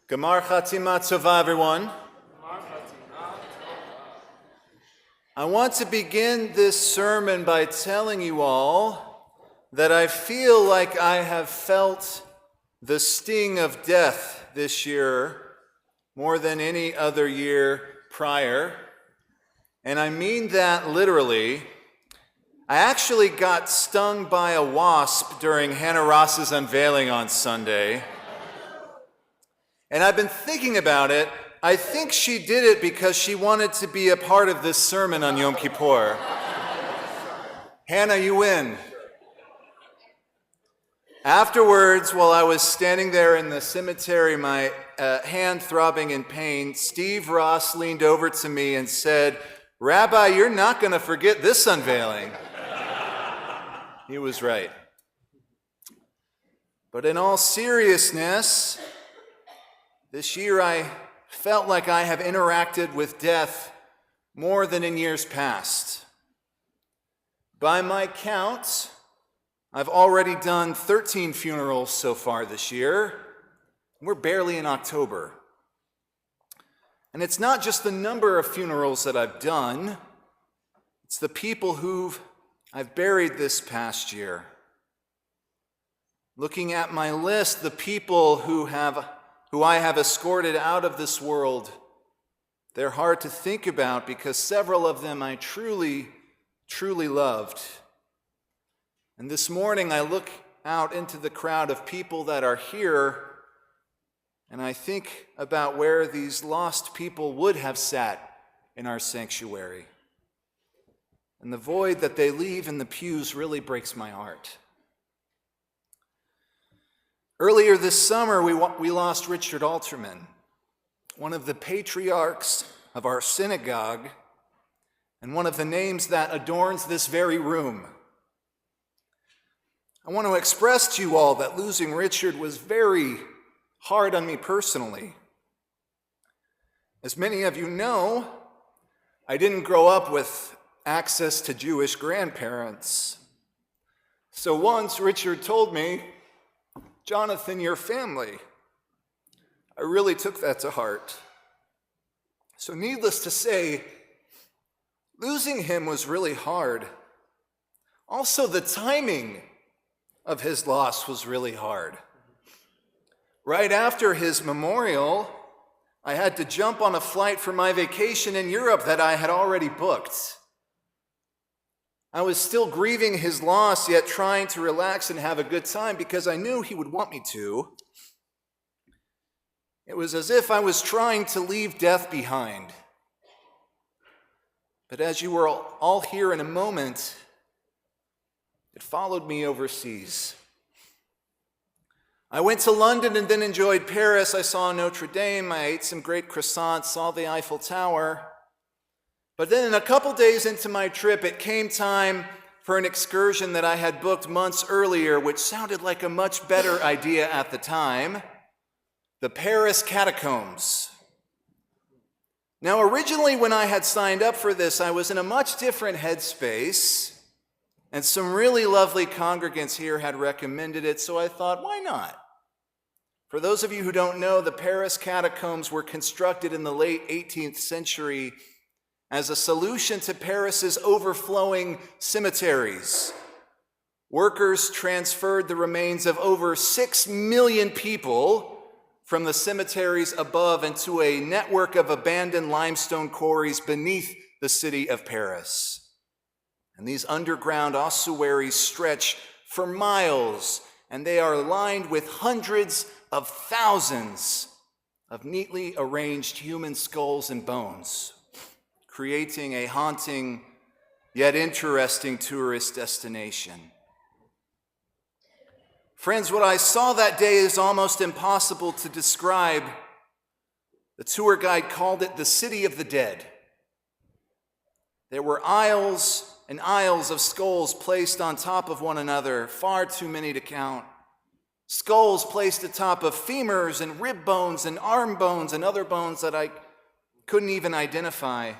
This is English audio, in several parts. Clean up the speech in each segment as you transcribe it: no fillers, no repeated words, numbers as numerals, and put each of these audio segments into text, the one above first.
Gemar Chatima Tova, everyone. I want to begin this sermon by telling you all that I feel like I have felt the sting of death this year more than any other year prior. And I mean that literally. I actually got stung by a wasp during Hannah Ross's unveiling on Sunday. And I've been thinking about it. I think she did it because she wanted to be a part of this sermon on Yom Kippur. Hannah, you win. Afterwards, while I was standing there in the cemetery, my hand throbbing in pain, Steve Ross leaned over to me and said, "Rabbi, you're not going to forget this unveiling." He was right. But in all seriousness, this year I felt like I have interacted with death more than in years past. By my count, I've already done 13 funerals so far this year. We're barely in October. And it's not just the number of funerals that I've done, it's the people who I've buried this past year. Looking at my list, the people who I have escorted out of this world, they're hard to think about because several of them I truly, truly loved. And this morning I look out into the crowd of people that are here, and I think about where these lost people would have sat in our sanctuary. And the void that they leave in the pews really breaks my heart. Earlier this summer, we lost Richard Alterman, one of the patriarchs of our synagogue, and one of the names that adorns this very room. I want to express to you all that losing Richard was very hard on me personally. As many of you know, I didn't grow up with access to Jewish grandparents. So once Richard told me, "Jonathan, your family," I really took that to heart. So needless to say, losing him was really hard. Also, the timing of his loss was really hard. Right after his memorial, I had to jump on a flight for my vacation in Europe that I had already booked. I was still grieving his loss, yet trying to relax and have a good time because I knew he would want me to. It was as if I was trying to leave death behind. But as you will all hear in a moment, it followed me overseas. I went to London and then enjoyed Paris. I saw Notre Dame. I ate some great croissants, saw the Eiffel Tower. But then a couple days into my trip, it came time for an excursion that I had booked months earlier, which sounded like a much better idea at the time: the Paris catacombs. Now, originally when I had signed up for this, I was in a much different headspace, and some really lovely congregants here had recommended it, so I thought, why not? For those of you who don't know, the Paris catacombs were constructed in the late 18th century as a solution to Paris's overflowing cemeteries. Workers transferred the remains of over 6 million people from the cemeteries above into a network of abandoned limestone quarries beneath the city of Paris. And these underground ossuaries stretch for miles, and they are lined with hundreds of thousands of neatly arranged human skulls and bones, creating a haunting yet interesting tourist destination. Friends, what I saw that day is almost impossible to describe. The tour guide called it the City of the Dead. There were aisles and aisles of skulls placed on top of one another, far too many to count. Skulls placed atop of femurs and rib bones and arm bones and other bones that I couldn't even identify.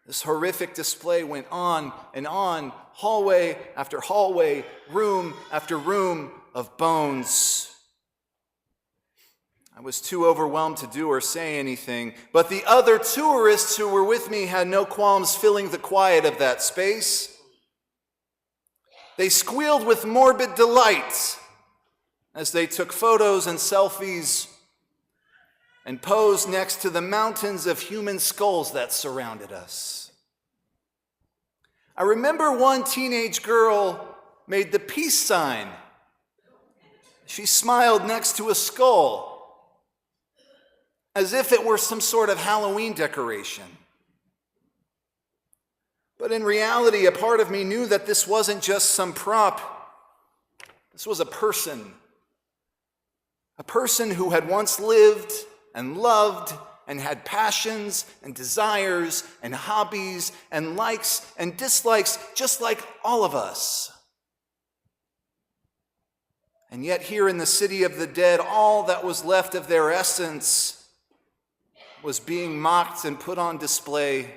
This horrific display went on and on, hallway after hallway, room after room of bones. I was too overwhelmed to do or say anything, but the other tourists who were with me had no qualms filling the quiet of that space. They squealed with morbid delight as they took photos and selfies and posed next to the mountains of human skulls that surrounded us. I remember one teenage girl made the peace sign. She smiled next to a skull, as if it were some sort of Halloween decoration. But in reality, a part of me knew that this wasn't just some prop. This was a person who had once lived and loved and had passions and desires and hobbies and likes and dislikes, just like all of us. And yet here in the city of the dead, all that was left of their essence was being mocked and put on display.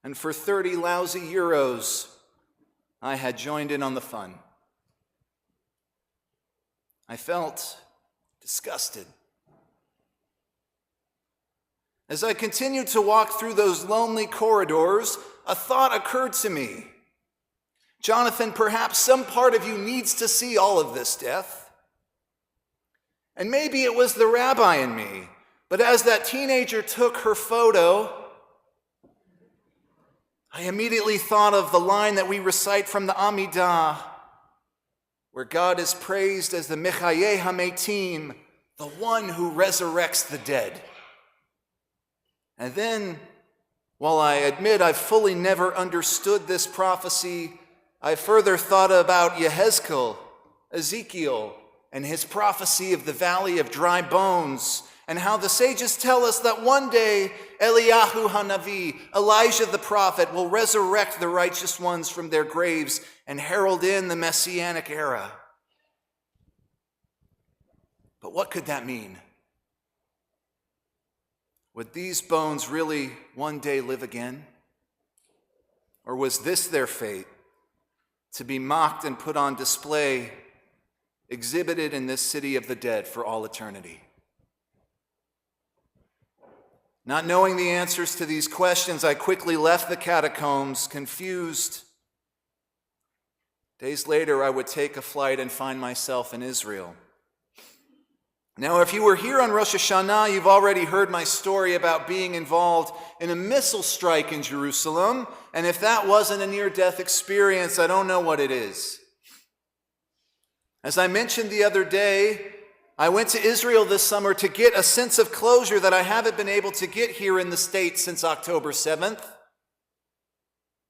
And for 30 lousy euros, I had joined in on the fun. I felt disgusted. As I continued to walk through those lonely corridors, a thought occurred to me. Jonathan, perhaps some part of you needs to see all of this death. And maybe it was the rabbi in me, but as that teenager took her photo, I immediately thought of the line that we recite from the Amidah, where God is praised as the Mechayeh HaMeitim, the one who resurrects the dead. And then, while I admit I've fully never understood this prophecy, I further thought about Yehezkel, Ezekiel, and his prophecy of the valley of dry bones, and how the sages tell us that one day Eliyahu Hanavi, Elijah the prophet, will resurrect the righteous ones from their graves and herald in the Messianic era. But what could that mean? Would these bones really one day live again? Or was this their fate, to be mocked and put on display, exhibited in this city of the dead for all eternity? Not knowing the answers to these questions, I quickly left the catacombs, confused. Days later, I would take a flight and find myself in Israel. Now, if you were here on Rosh Hashanah, you've already heard my story about being involved in a missile strike in Jerusalem, and if that wasn't a near-death experience, I don't know what it is. As I mentioned the other day, I went to Israel this summer to get a sense of closure that I haven't been able to get here in the States since October 7th.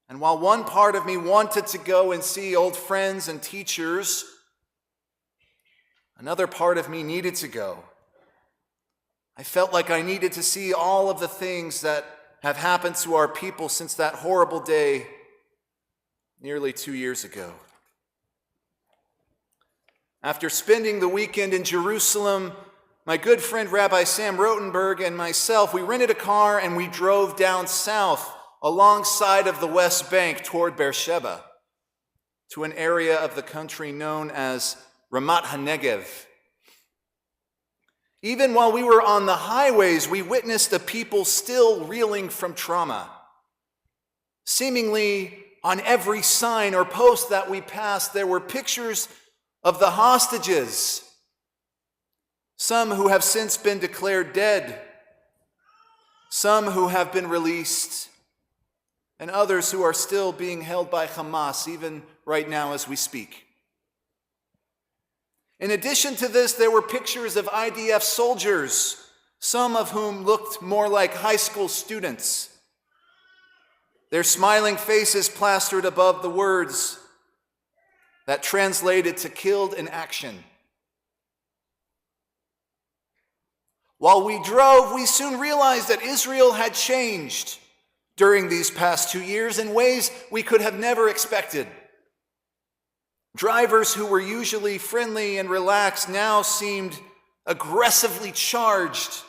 And while one part of me wanted to go and see old friends and teachers, another part of me needed to go. I felt like I needed to see all of the things that have happened to our people since that horrible day nearly 2 years ago. After spending the weekend in Jerusalem, my good friend Rabbi Sam Rotenberg and myself, we rented a car and we drove down south alongside of the West Bank toward Beersheba to an area of the country known as Ramat HaNegev. Even while we were on the highways, we witnessed a people still reeling from trauma. Seemingly on every sign or post that we passed, there were pictures of the hostages, some who have since been declared dead, some who have been released, and others who are still being held by Hamas, even right now as we speak. In addition to this, there were pictures of IDF soldiers, some of whom looked more like high school students, their smiling faces plastered above the words that translated to killed in action. While we drove, we soon realized that Israel had changed during these past 2 years in ways we could have never expected. Drivers who were usually friendly and relaxed now seemed aggressively charged,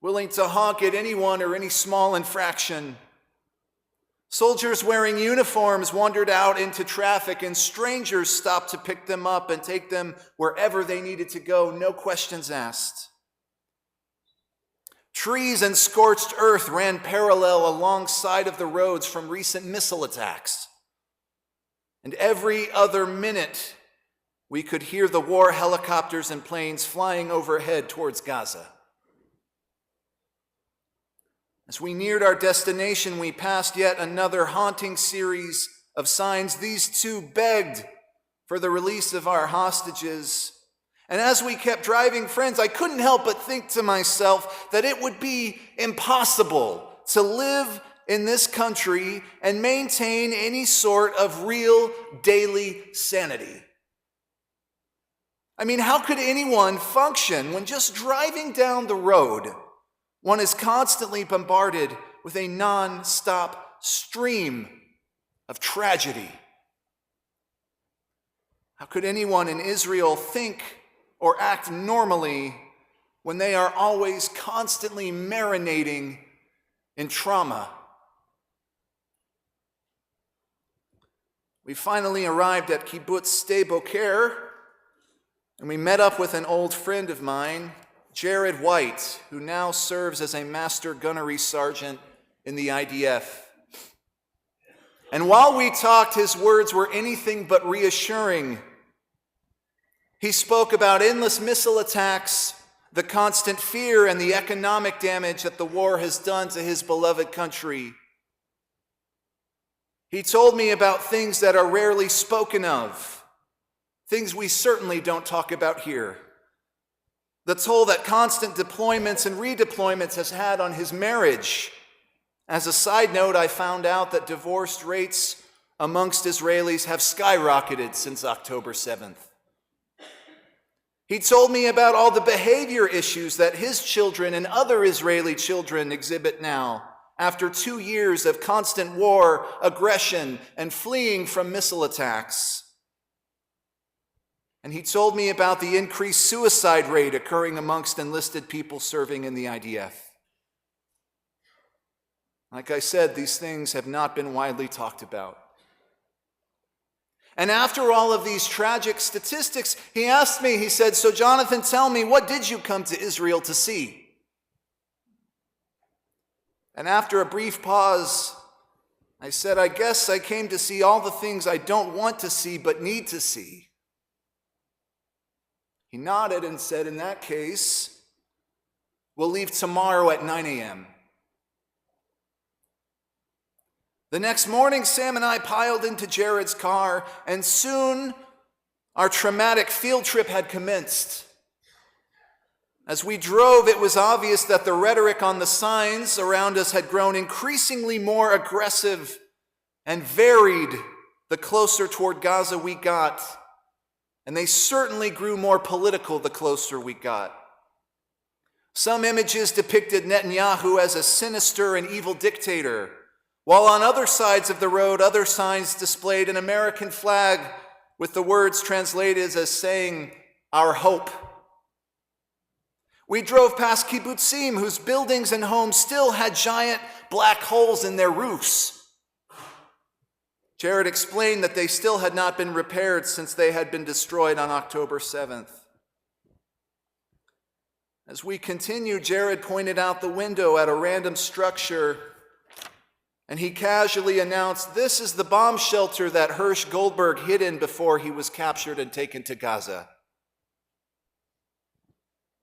willing to honk at anyone or any small infraction. Soldiers wearing uniforms wandered out into traffic, and strangers stopped to pick them up and take them wherever they needed to go, no questions asked. Trees and scorched earth ran parallel alongside of the roads from recent missile attacks. And every other minute, we could hear the war helicopters and planes flying overhead towards Gaza. As we neared our destination, we passed yet another haunting series of signs. These two begged for the release of our hostages. And as we kept driving, friends, I couldn't help but think to myself that it would be impossible to live in this country and maintain any sort of real daily sanity. I mean, how could anyone function when just driving down the road, one is constantly bombarded with a non-stop stream of tragedy? How could anyone in Israel think or act normally when they are always constantly marinating in trauma? We finally arrived at Kibbutz Sde Boker, and we met up with an old friend of mine, Jared White, who now serves as a master gunnery sergeant in the IDF. And while we talked, his words were anything but reassuring. He spoke about endless missile attacks, the constant fear, and the economic damage that the war has done to his beloved country. He told me about things that are rarely spoken of, things we certainly don't talk about here. The toll that constant deployments and redeployments has had on his marriage. As a side note, I found out that divorce rates amongst Israelis have skyrocketed since October 7th. He told me about all the behavior issues that his children and other Israeli children exhibit now, after 2 years of constant war, aggression, and fleeing from missile attacks. And he told me about the increased suicide rate occurring amongst enlisted people serving in the IDF. Like I said, these things have not been widely talked about. And after all of these tragic statistics, he asked me, he said, "So Jonathan, tell me, what did you come to Israel to see?" And after a brief pause, I said, "I guess I came to see all the things I don't want to see but need to see." He nodded and said, "In that case, we'll leave tomorrow at 9 a.m. The next morning, Sam and I piled into Jared's car, and soon our traumatic field trip had commenced. As we drove, it was obvious that the rhetoric on the signs around us had grown increasingly more aggressive and varied the closer toward Gaza we got, and they certainly grew more political the closer we got. Some images depicted Netanyahu as a sinister and evil dictator, while on other sides of the road, other signs displayed an American flag with the words translated as saying, "Our hope." We drove past kibbutzim whose buildings and homes still had giant black holes in their roofs. Jared explained that they still had not been repaired since they had been destroyed on October 7th. As we continued, Jared pointed out the window at a random structure, and he casually announced, "This is the bomb shelter that Hirsch Goldberg hid in before he was captured and taken to Gaza."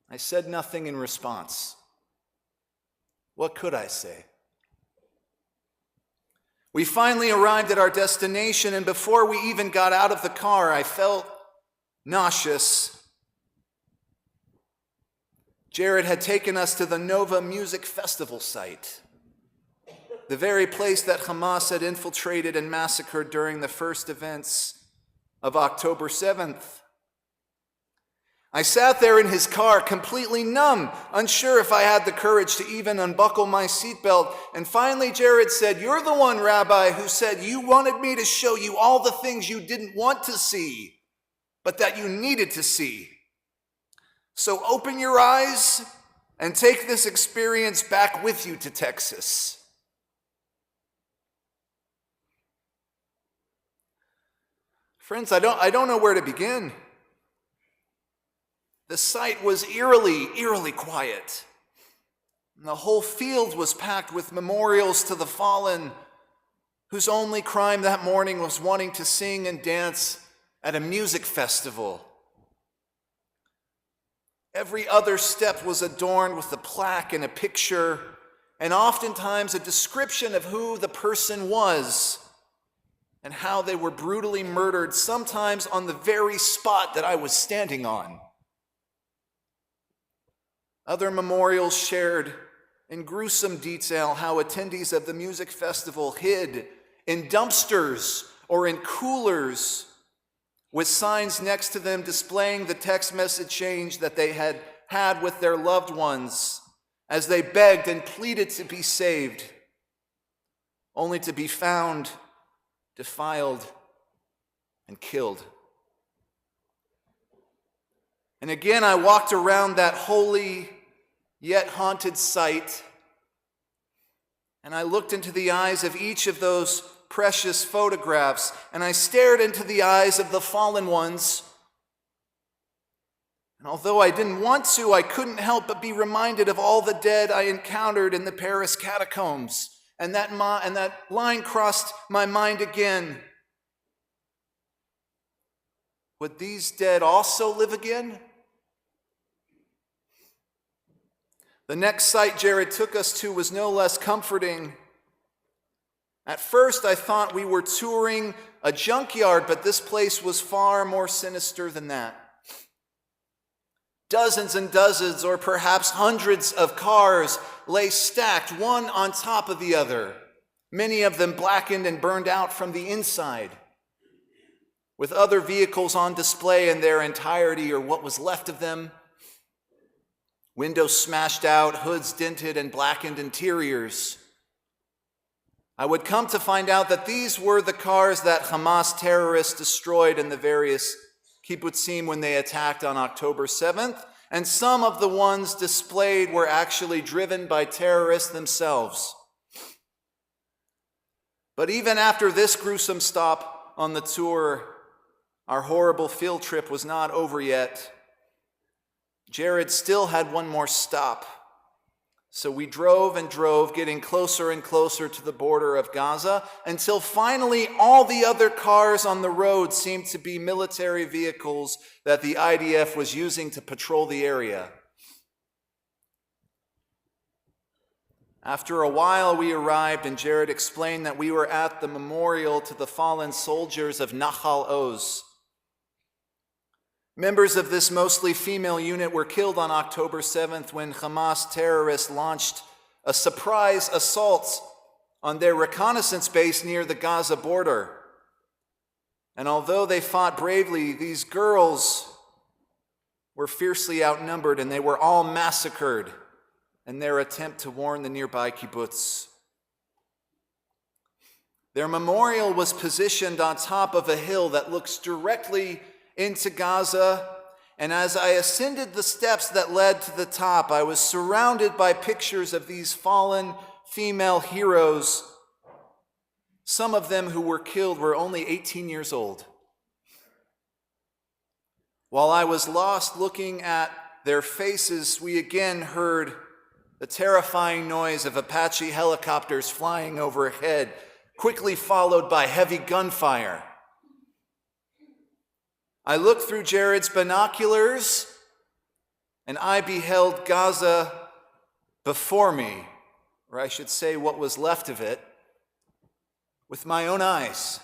I said nothing in response. What could I say? We finally arrived at our destination, and before we even got out of the car, I felt nauseous. Jared had taken us to the Nova Music Festival site, the very place that Hamas had infiltrated and massacred during the first events of October 7th. I sat there in his car, completely numb, unsure if I had the courage to even unbuckle my seatbelt. And finally, Jared said, "You're the one, Rabbi, who said you wanted me to show you all the things you didn't want to see, but that you needed to see. So open your eyes and take this experience back with you to Texas." Friends, I don't know where to begin. The site was eerily quiet. And the whole field was packed with memorials to the fallen, whose only crime that morning was wanting to sing and dance at a music festival. Every other step was adorned with a plaque and a picture, and oftentimes a description of who the person was and how they were brutally murdered, sometimes on the very spot that I was standing on. Other memorials shared in gruesome detail how attendees of the music festival hid in dumpsters or in coolers with signs next to them displaying the text message change that they had had with their loved ones as they begged and pleaded to be saved, only to be found, defiled, and killed. And again, I walked around that holy yet haunted site, and I looked into the eyes of each of those precious photographs, and I stared into the eyes of the fallen ones. And although I didn't want to, I couldn't help but be reminded of all the dead I encountered in the Paris catacombs. And that line crossed my mind again. Would these dead also live again? The next site Jared took us to was no less comforting. At first, I thought we were touring a junkyard, but this place was far more sinister than that. Dozens and dozens, or perhaps hundreds of cars lay stacked one on top of the other, many of them blackened and burned out from the inside, with other vehicles on display in their entirety or what was left of them. Windows smashed out, hoods dented, and blackened interiors. I would come to find out that these were the cars that Hamas terrorists destroyed in the various kibbutzim when they attacked on October 7th, and some of the ones displayed were actually driven by terrorists themselves. But even after this gruesome stop on the tour, our horrible field trip was not over yet. Jared still had one more stop. So we drove and drove, getting closer and closer to the border of Gaza, until finally all the other cars on the road seemed to be military vehicles that the IDF was using to patrol the area. After a while, we arrived, and Jared explained that we were at the memorial to the fallen soldiers of Nahal Oz. Members of this mostly female unit were killed on October 7th when Hamas terrorists launched a surprise assault on their reconnaissance base near the Gaza border. And although they fought bravely, these girls were fiercely outnumbered, and they were all massacred in their attempt to warn the nearby kibbutz. Their memorial was positioned on top of a hill that looks directly into Gaza, and as I ascended the steps that led to the top, I was surrounded by pictures of these fallen female heroes. Some of them who were killed were only 18 years old. While I was lost looking at their faces, we again heard the terrifying noise of Apache helicopters flying overhead, quickly followed by heavy gunfire. I looked through Jared's binoculars, and I beheld Gaza before me, or I should say what was left of it, with my own eyes.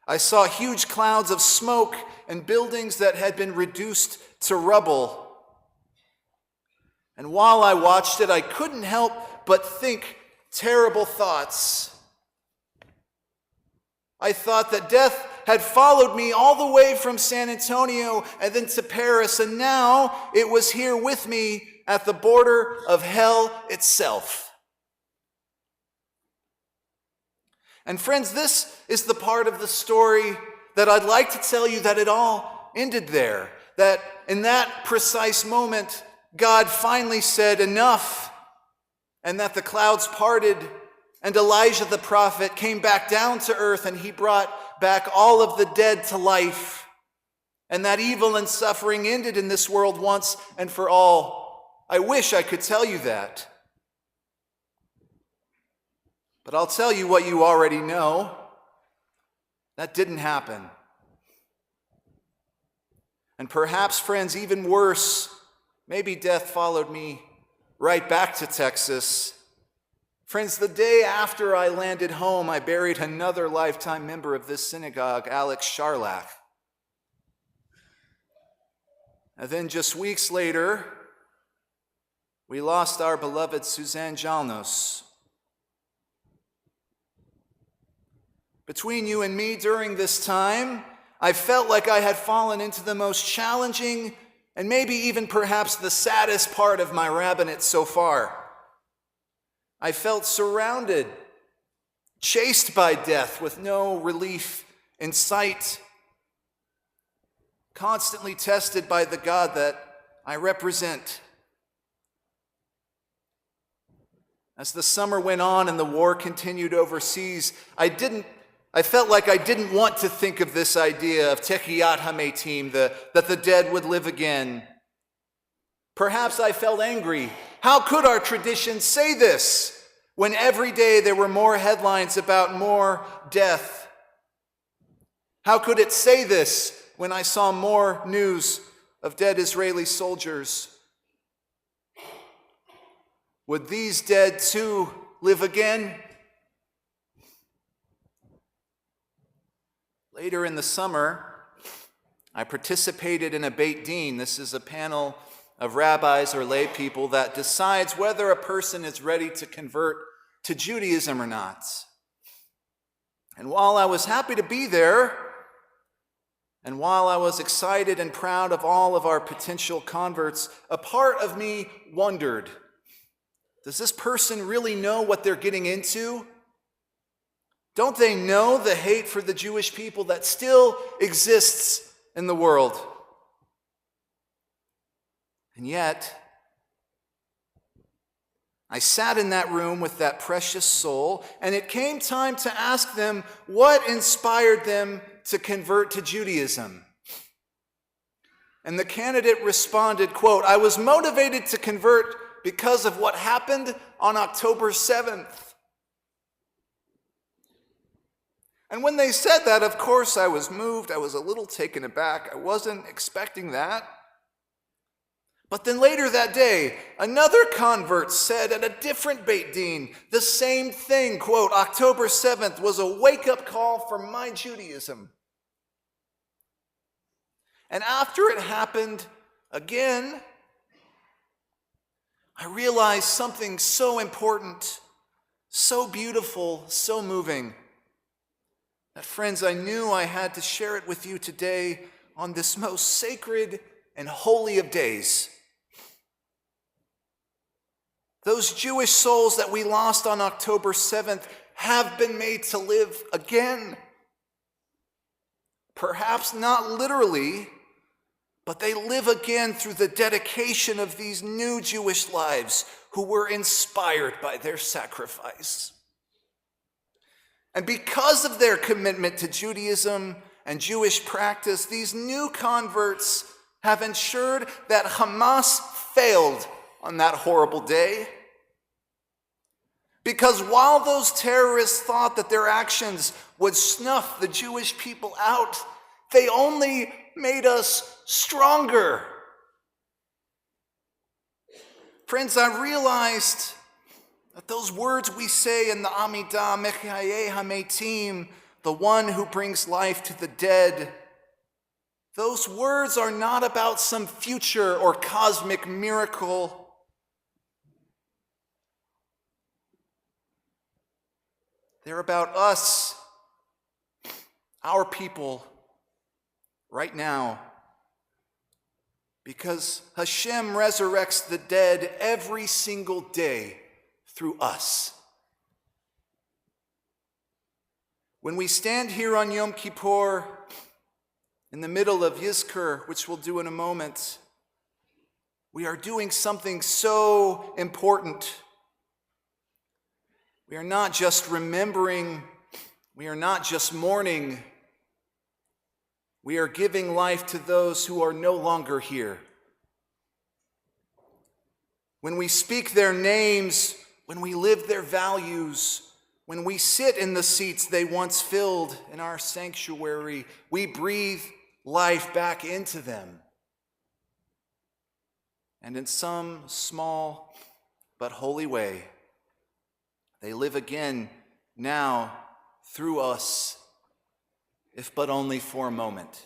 I saw huge clouds of smoke and buildings that had been reduced to rubble. And while I watched it, I couldn't help but think terrible thoughts. I thought that death had followed me all the way from San Antonio and then to Paris, and now it was here with me at the border of hell itself. And friends, this is the part of the story that I'd like to tell you that it all ended there. That in that precise moment, God finally said enough, and that the clouds parted, and Elijah the prophet came back down to earth, and he brought back all of the dead to life, and that evil and suffering ended in this world once and for all. I wish I could tell you that. But I'll tell you what you already know. That didn't happen. And perhaps, friends, even worse, maybe death followed me right back to Texas. Friends, the day after I landed home, I buried another lifetime member of this synagogue, Alex Charlach. And then just weeks later, we lost our beloved Suzanne Jalnos. Between you and me during this time, I felt like I had fallen into the most challenging and maybe even perhaps the saddest part of my rabbinate so far. I felt surrounded, chased by death with no relief in sight, constantly tested by the God that I represent. As the summer went on and the war continued overseas, I felt like I didn't want to think of this idea of Techiyat HaMetim, that the dead would live again. Perhaps I felt angry. How could our tradition say this when every day there were more headlines about more death? How could it say this when I saw more news of dead Israeli soldiers? Would these dead too live again? Later in the summer, I participated in a Beit Din. This is a panel of rabbis or lay people that decides whether a person is ready to convert to Judaism or not. And while I was happy to be there, and while I was excited and proud of all of our potential converts, a part of me wondered, does this person really know what they're getting into? Don't they know the hate for the Jewish people that still exists in the world? And yet, I sat in that room with that precious soul, and it came time to ask them what inspired them to convert to Judaism. And the candidate responded, quote, "I was motivated to convert because of what happened on October 7th. And when they said that, of course, I was moved. I was a little taken aback. I wasn't expecting that. But then later that day, another convert said at a different Beit Din the same thing, quote, "October 7th was a wake-up call for my Judaism." And after it happened again, I realized something so important, so beautiful, so moving, that, friends, I knew I had to share it with you today on this most sacred and holy of days. Those Jewish souls that we lost on October 7th have been made to live again. Perhaps not literally, but they live again through the dedication of these new Jewish lives who were inspired by their sacrifice. And because of their commitment to Judaism and Jewish practice, these new converts have ensured that Hamas failed on that horrible day. Because while those terrorists thought that their actions would snuff the Jewish people out, they only made us stronger. Friends, I realized that those words we say in the Amidah, Mechayeh HaMetim, the one who brings life to the dead, those words are not about some future or cosmic miracle. They're about us, our people, right now. Because Hashem resurrects the dead every single day through us. When we stand here on Yom Kippur, in the middle of Yizkor, which we'll do in a moment, we are doing something so important. We are not just remembering, we are not just mourning, We are giving life to those who are no longer here. When we speak their names, when we live their values, when we sit in the seats they once filled in our sanctuary, we breathe life back into them. And in some small but holy way, they live again now through us, if but only for a moment.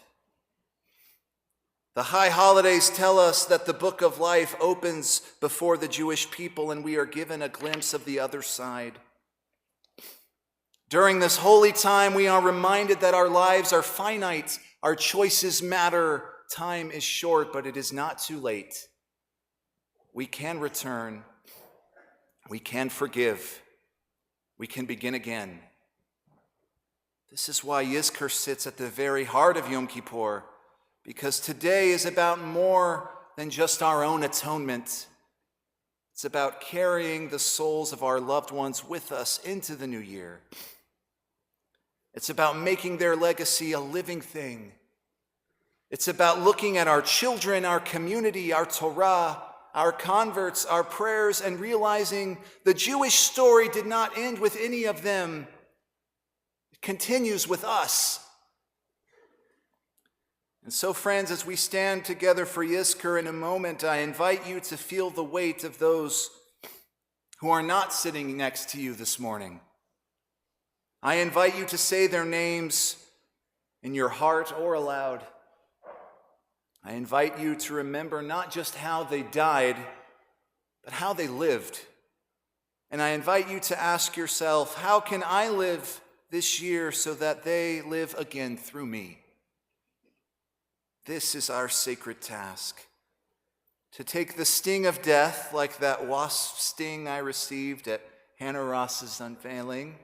The high holidays tell us that the book of life opens before the Jewish people, and we are given a glimpse of the other side. During this holy time, we are reminded that our lives are finite, our choices matter, time is short, but it is not too late. We can return, we can forgive, we can begin again. This is why Yizkor sits at the very heart of Yom Kippur, because today is about more than just our own atonement. It's about carrying the souls of our loved ones with us into the new year. It's about making their legacy a living thing. It's about looking at our children, our community, our Torah, our converts, our prayers, and realizing the Jewish story did not end with any of them. It continues with us. And so, friends, as we stand together for Yizkor in a moment, I invite you to feel the weight of those who are not sitting next to you this morning. I invite you to say their names in your heart or aloud. I invite you to remember not just how they died, but how they lived. And I invite you to ask yourself, how can I live this year so that they live again through me? This is our sacred task. To take the sting of death, like that wasp sting I received at Hannah Ross's unveiling,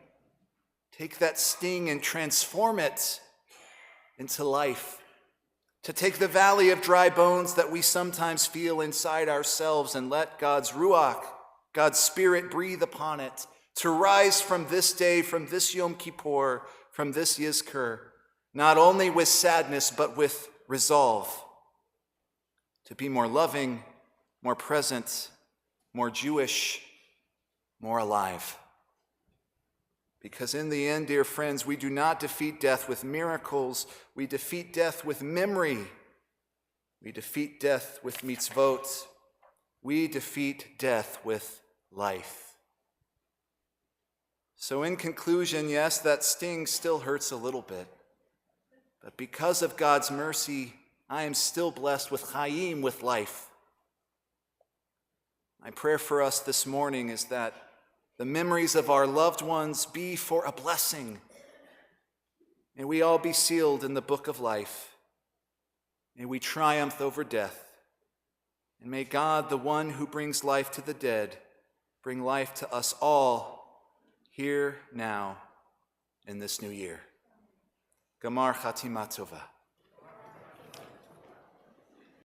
take that sting and transform it into life. To take the valley of dry bones that we sometimes feel inside ourselves and let God's Ruach, God's Spirit, breathe upon it. To rise from this day, from this Yom Kippur, from this Yizkor, not only with sadness, but with resolve. To be more loving, more present, more Jewish, more alive. Because in the end, dear friends, we do not defeat death with miracles. We defeat death with memory. We defeat death with mitzvot. We defeat death with life. So in conclusion, yes, that sting still hurts a little bit. But because of God's mercy, I am still blessed with chayim, with life. My prayer for us this morning is that the memories of our loved ones be for a blessing. May we all be sealed in the book of life. May we triumph over death. And may God, the one who brings life to the dead, bring life to us all here, now, in this new year. Gamar Chatima Tova.